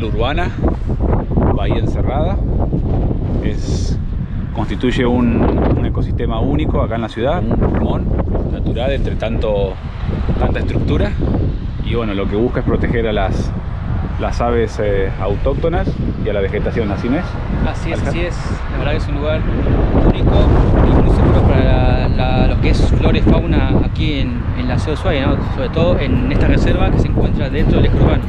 urbana, bahía encerrada. Constituye un ecosistema único acá en la ciudad, un pulmón natural entre tanta estructura. Y bueno, lo que busca es proteger a las aves autóctonas y a la vegetación, ¿así no es? Así es, así es. La verdad que es un lugar único y muy seguro para lo que es flora y fauna aquí en la ciudad de Ushuaia, ¿no? Sobre todo en esta reserva que se encuentra dentro del eje urbano.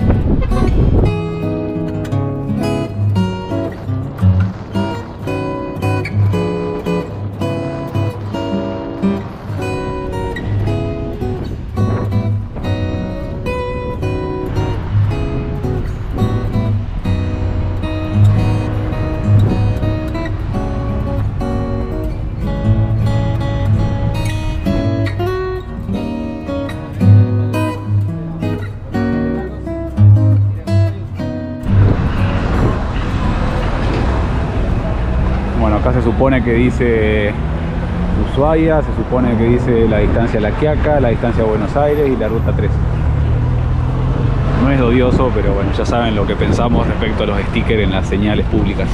Acá se supone que dice Ushuaia, se supone que dice la distancia a La Quiaca, la distancia a Buenos Aires y la ruta 3. No es odioso, pero bueno, ya saben lo que pensamos respecto a los stickers en las señales públicas.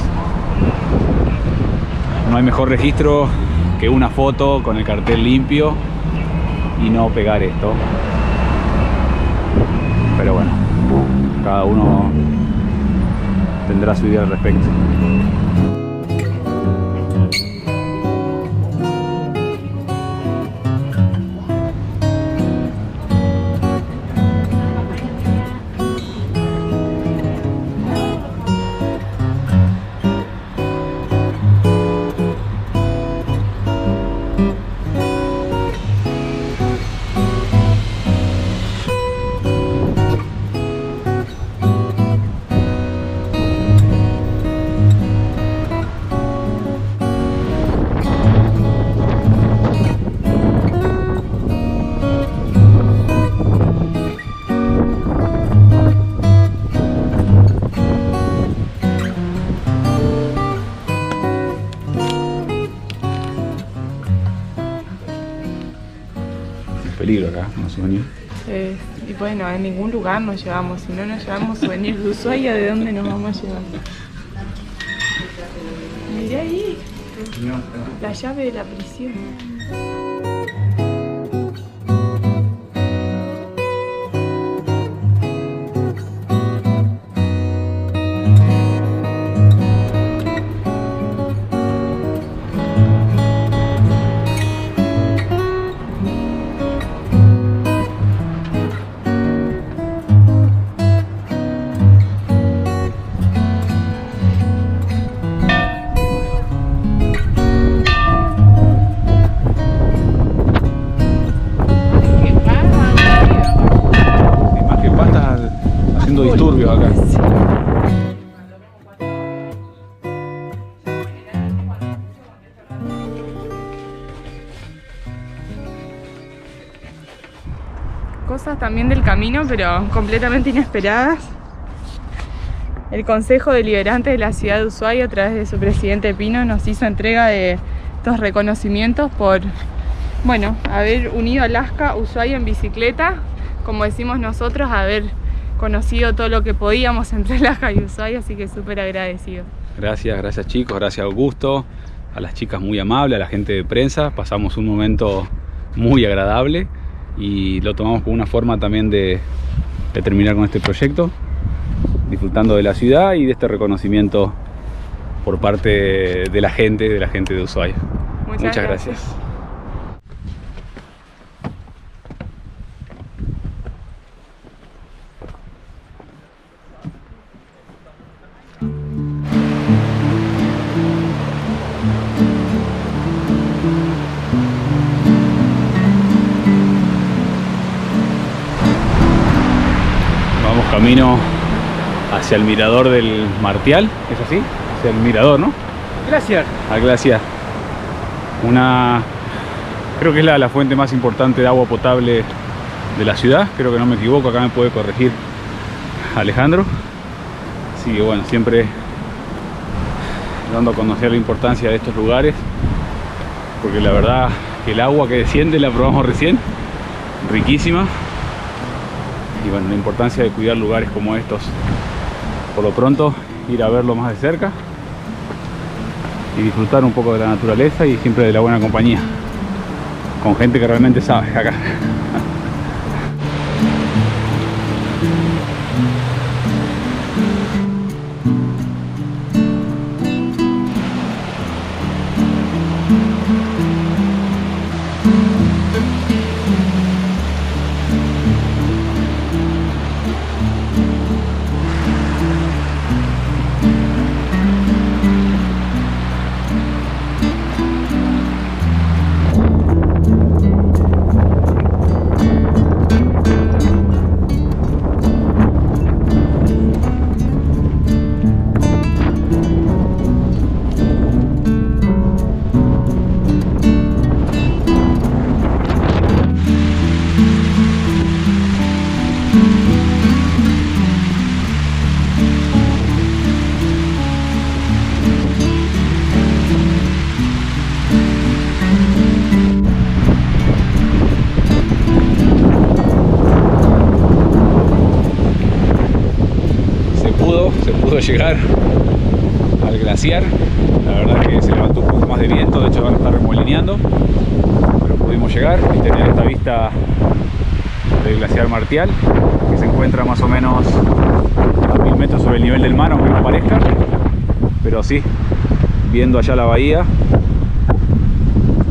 No hay mejor registro que una foto con el cartel limpio y no pegar esto. Pero bueno, cada uno tendrá su idea al respecto. Peligro acá, unos souvenirs. Y bueno, en ningún lugar nos llevamos. Si no nos llevamos souvenirs de Ushuaia, ¿de dónde nos vamos a llevar? Mirá ahí, la llave de la prisión. Disturbios acá. Cosas también del camino, pero completamente inesperadas. El Consejo Deliberante de la ciudad de Ushuaia, a través de su presidente Pino, nos hizo entrega de estos reconocimientos por, bueno, haber unido Alaska a Ushuaia en bicicleta, como decimos nosotros, haber conocido todo lo que podíamos entre Alaska y Ushuaia, así que súper agradecido. Gracias chicos, gracias Augusto, a las chicas muy amables, a la gente de prensa. Pasamos un momento muy agradable y lo tomamos como una forma también de terminar con este proyecto, disfrutando de la ciudad y de este reconocimiento por parte de la gente de Ushuaia. Muchas gracias. Camino hacia el mirador del Martial, ¿es así? Hacia el mirador, ¿no? Glaciar. Al glaciar. Creo que es la fuente más importante de agua potable de la ciudad, creo que no me equivoco, acá me puede corregir Alejandro. Así que bueno, siempre dando a conocer la importancia de estos lugares, porque la verdad que el agua que desciende la probamos recién, riquísima. Y bueno, la importancia de cuidar lugares como estos por lo pronto ir a verlo más de cerca y disfrutar un poco de la naturaleza y siempre de la buena compañía, con gente que realmente sabe acá. Se pudo llegar al glaciar. La verdad que se levantó un poco más de viento, de hecho ahora está remolineando, pero pudimos llegar y tener esta vista del glaciar Martial, que se encuentra más o menos a 1000 metros sobre el nivel del mar, aunque no parezca, pero sí, viendo allá la bahía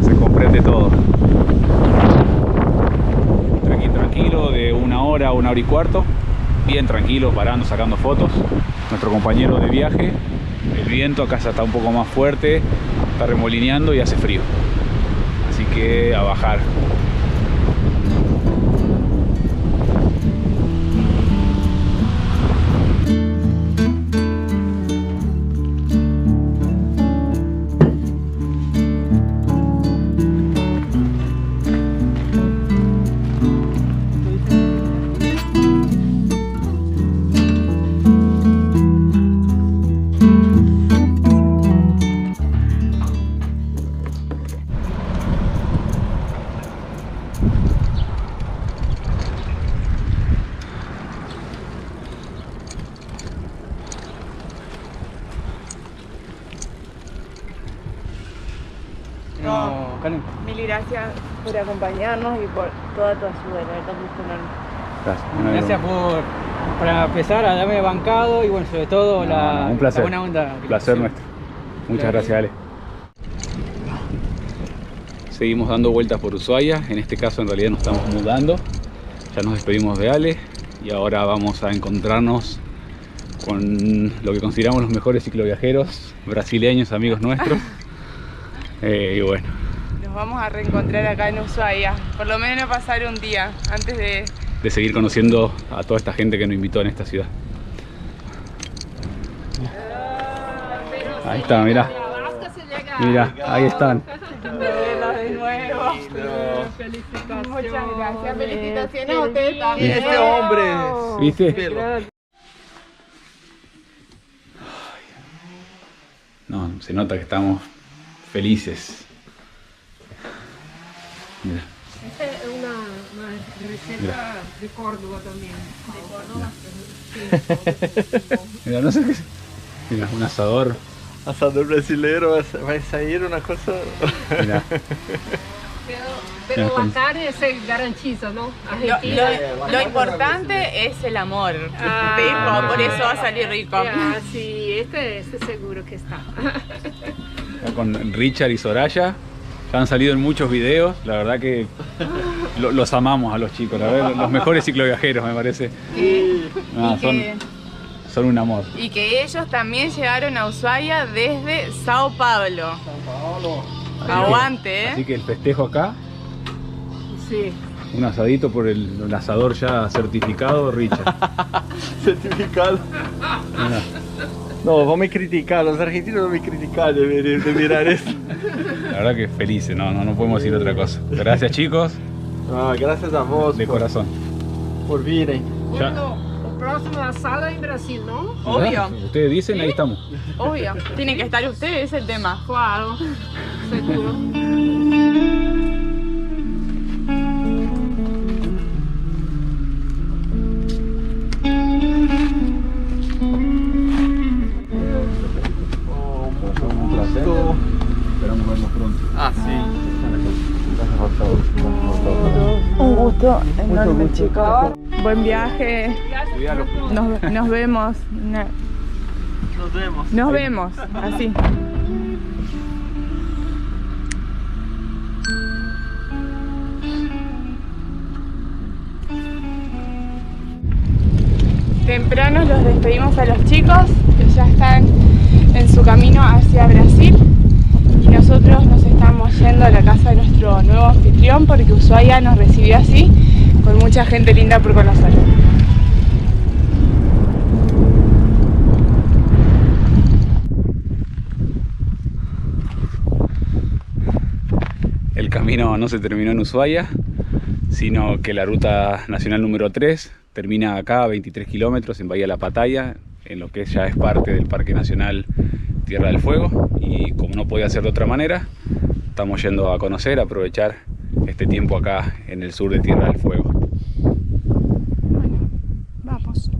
se comprende todo. Tranquilo, de 1 hora a 1 hora y cuarto, bien tranquilo, parando, sacando fotos. Nuestro compañero de viaje, el viento acá ya está un poco más fuerte, está remolineando y hace frío, así que a bajar. No, Karen. Mil gracias por acompañarnos y por toda tu ayuda, la verdad, gusto enorme. Gracias. Gracias por empezar a darme bancado y bueno, sobre todo un placer. la buena onda. Un placer nuestro. Muchas gracias, Ale. Seguimos dando vueltas por Ushuaia. En este caso en realidad nos estamos mudando. Ya nos despedimos de Ale y ahora vamos a encontrarnos con lo que consideramos los mejores cicloviajeros brasileños, amigos nuestros. Y bueno, Nos vamos a reencontrar acá en Ushuaia, por lo menos pasar un día antes de seguir conociendo a toda esta gente que nos invitó en esta ciudad. Ahí está, mirá. Mira, ahí están. verlos de nuevo. Felicitaciones. Muchas gracias, felicitaciones a ustedes también. Este hombre. ¿Viste? No, se nota que estamos felices. Mira. Esta es una receta Mira. de Córdoba también. Mira, no sé qué es. Mira, un asador. Asador brasileiro vai sair uma coisa. Mira. Pero la carne se garantiza, ¿no? Argentina. Lo importante es el amor, Ah. rico, por eso va a salir rico. Ah, sí, este seguro que está. Acá con Richard y Soraya. Ya han salido en muchos videos. La verdad que los amamos a los chicos. La verdad, los mejores cicloviajeros, me parece. No, son un amor. Y que ellos también llegaron a Ushuaia desde Sao Paulo. Aguante, Así que el festejo acá, Sí. un asadito por el asador ya certificado, Richard. Certificado. Mira. Não, vão me criticar, os argentinos vão me criticar de mirar isso. La verdad que felices, no podemos decir otra cosa. Gracias, chicos, Ah, graças a vós de corazón. por virem. Ya. Bueno, el próximo asado en Brasil, ¿no? Obvio, Ustedes dicen, ahí estamos. obvio. Tienen que estar ustedes, es el tema. Claro, seguro. gusto, enorme, chicos. Buen viaje. Nos vemos. Nos vemos, así. Temprano los despedimos a los chicos que ya están en su camino hacia Brasil y nosotros nos estamos yendo a la casa de nuestro nuevo anfitrión porque Ushuaia nos recibió así, con mucha gente linda por conocer. El camino no se terminó en Ushuaia, sino que la ruta nacional número 3 termina acá a 23 kilómetros en Bahía La Pataya, en lo que ya es parte del Parque Nacional Tierra del Fuego, y como no podía ser de otra manera, estamos yendo a conocer, a aprovechar este tiempo acá en el sur de Tierra del Fuego. Bueno, vamos.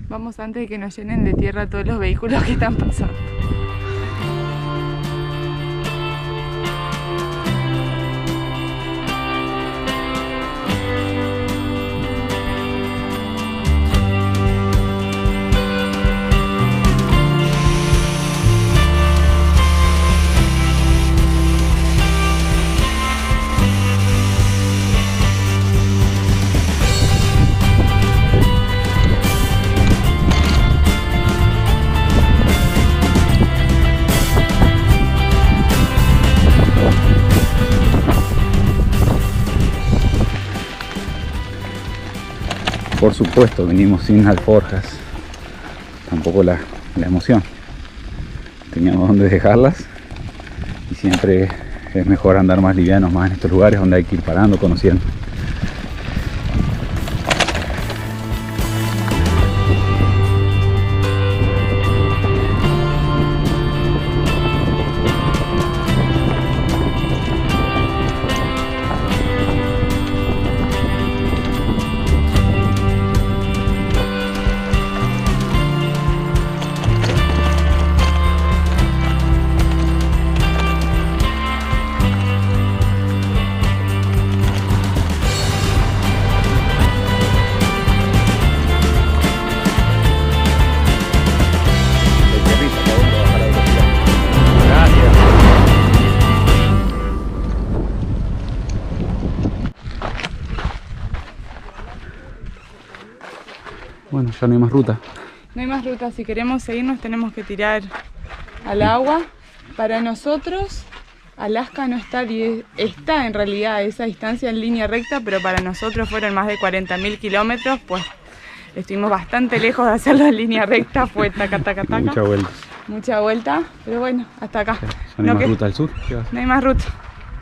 Vamos antes de que nos llenen de tierra todos los vehículos que están pasando. Por supuesto, venimos sin alforjas, tampoco la emoción. Teníamos donde dejarlas y siempre es mejor andar más livianos, más en estos lugares donde hay que ir parando, conociendo. Bueno, ya no hay más ruta. No hay más ruta, si queremos seguirnos tenemos que tirar al agua. Para nosotros, Alaska no está en realidad a esa distancia en línea recta, pero para nosotros fueron más de 40.000 kilómetros, pues estuvimos bastante lejos de hacerlo en línea recta, fue taca, taca, taca. Mucha vuelta. Mucha vuelta, pero bueno, hasta acá. Ya no hay más ruta al sur. ¿Qué va a hacer? No hay más ruta.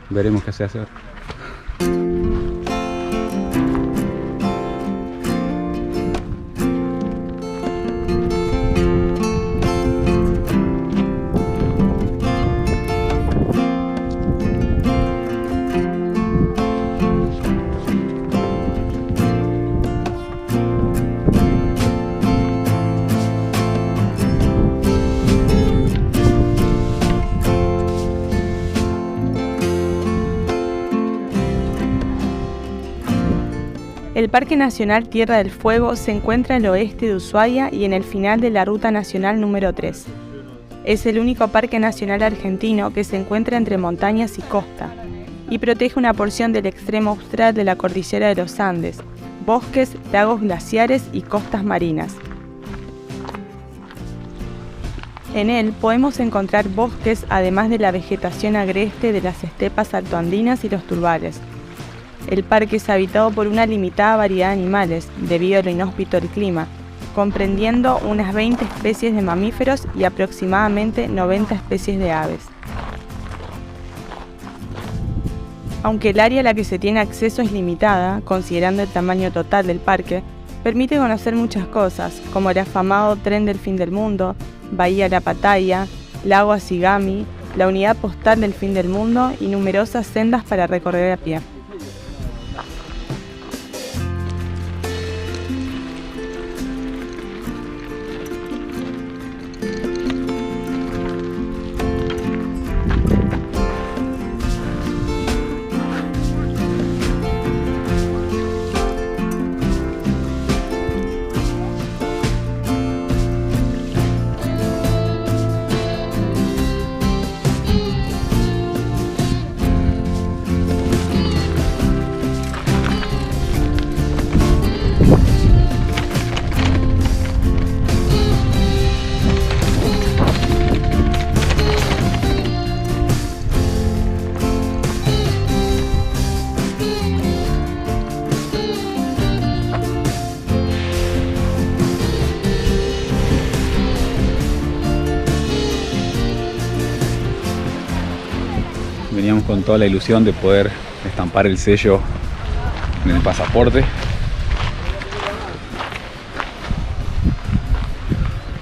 Veremos qué se hace ahora. El Parque Nacional Tierra del Fuego se encuentra al oeste de Ushuaia y en el final de la Ruta Nacional número 3. Es el único parque nacional argentino que se encuentra entre montañas y costa y protege una porción del extremo austral de la cordillera de los Andes, bosques, lagos glaciares y costas marinas. En él podemos encontrar bosques además de la vegetación agreste de las estepas altoandinas y los turbares. El parque es habitado por una limitada variedad de animales, debido a lo inhóspito del clima, comprendiendo unas 20 especies de mamíferos y aproximadamente 90 especies de aves. Aunque el área a la que se tiene acceso es limitada, considerando el tamaño total del parque, permite conocer muchas cosas, como el afamado Tren del Fin del Mundo, Bahía La Pataya, Lago Asigami, la Unidad Postal del Fin del Mundo y numerosas sendas para recorrer a pie. con toda la ilusión de poder estampar el sello en el pasaporte.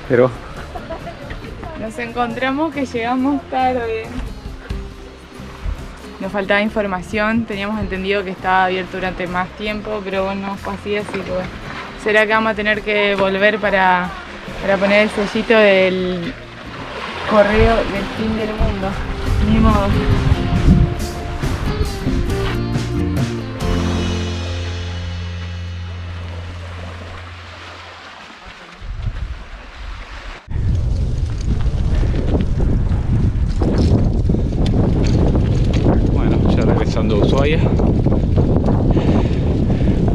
Pero nos encontramos que llegamos tarde. Nos faltaba información, teníamos entendido que estaba abierto durante más tiempo, pero bueno, no fue así que bueno. Será que vamos a tener que volver para poner el sellito del correo del fin del mundo. Ni modo. Regresando a Ushuaia,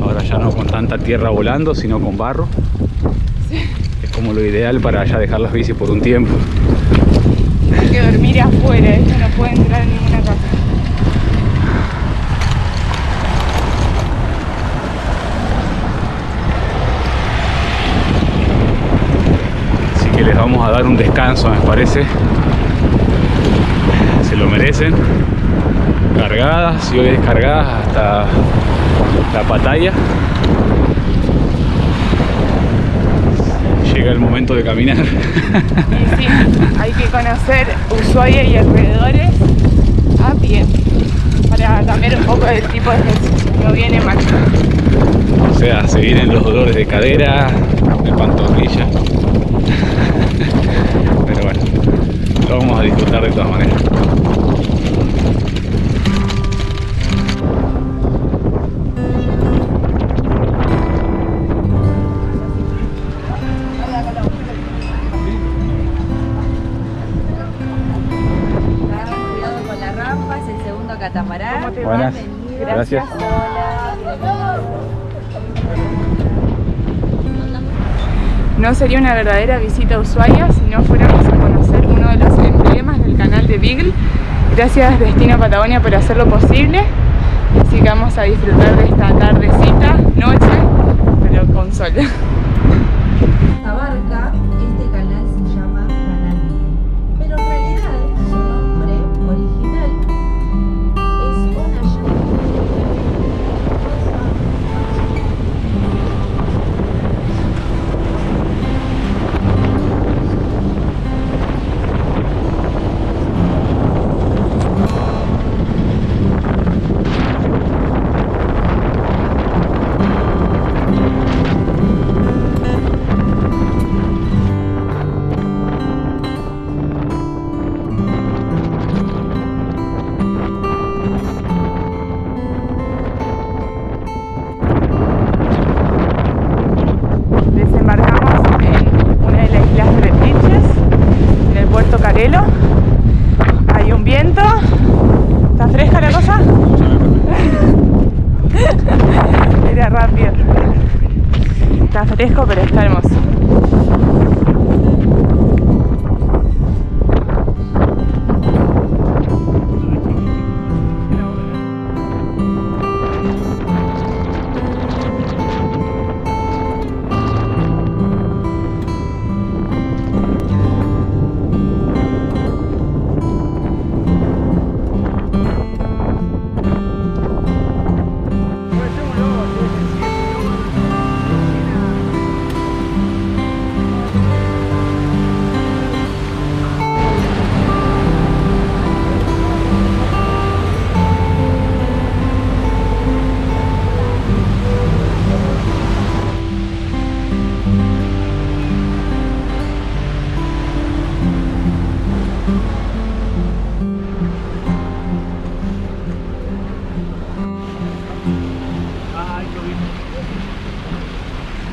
ahora ya no con tanta tierra volando, sino con barro. Sí. Es como lo ideal para ya dejar las bicis por un tiempo. Hay que dormir afuera, esto no puede entrar en ninguna casa. Así que les vamos a dar un descanso, me parece. Se lo merecen. Cargadas y hoy descargadas hasta la Pataya. Llega el momento de caminar. Y sí, hay que conocer Ushuaia y alrededores a pie para cambiar un poco el tipo de ejercicio. No viene mal. O sea, se vienen los dolores de cadera, de pantorrilla. Pero bueno, lo vamos a disfrutar de todas maneras. Catamarán. Buenas, gracias. No sería una verdadera visita a Ushuaia si no fuéramos a conocer uno de los emblemas del canal de Beagle. Gracias Destino Patagonia por hacerlo posible. Así que vamos a disfrutar de esta tardecita, noche, pero con sol. Abarca, este canal se llama Canal Beagle, pero en realidad su nombre original es una Hay un viento. ¿Está fresca la cosa? Era rápido. Está fresco, pero está hermoso.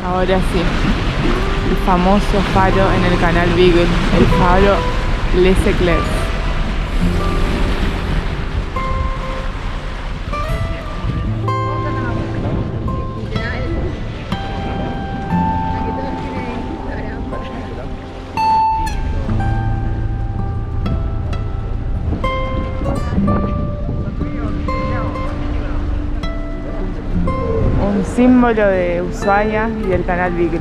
Ahora sí, el famoso faro en el canal Beagle, el faro Les Eclairs. Un símbolo de Ushuaia y del canal Beagle.